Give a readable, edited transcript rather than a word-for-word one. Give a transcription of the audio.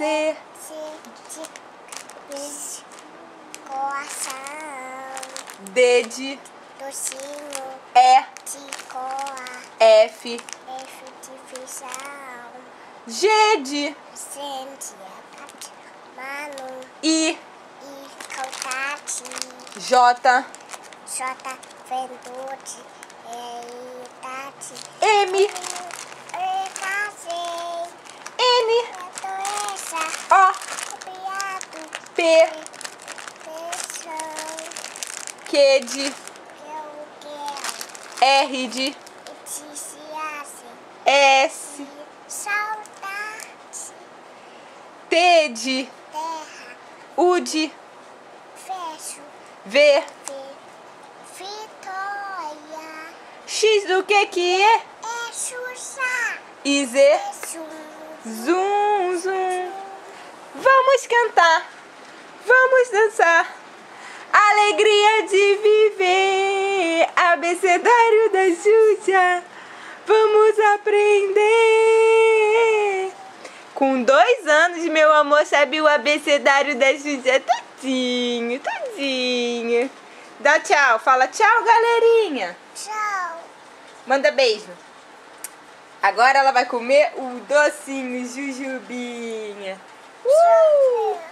C de coração. D de Docinho. E De coa. F F de feijão. G de Gente, mano. I E contate. J J vendude. E tati. M Casei. N Doença. O Copiado. P Feijão. Q de Eu quero. R de Eticiase. S Saudade. T de Terra. U de Fecho. V Vitória. X do que é? É Xuxa. I Z É Zum. Zum zum. Vamos cantar, vamos dançar. Alegria de viver, abecedário da Xuxa. Vamos aprender. Com 2 anos, meu amor sabe o abecedário da Xuxa todinho, todinho. Dá tchau, fala tchau, galerinha. Tchau. Manda beijo. Agora ela vai comer o docinho Jujubinha. Tchau.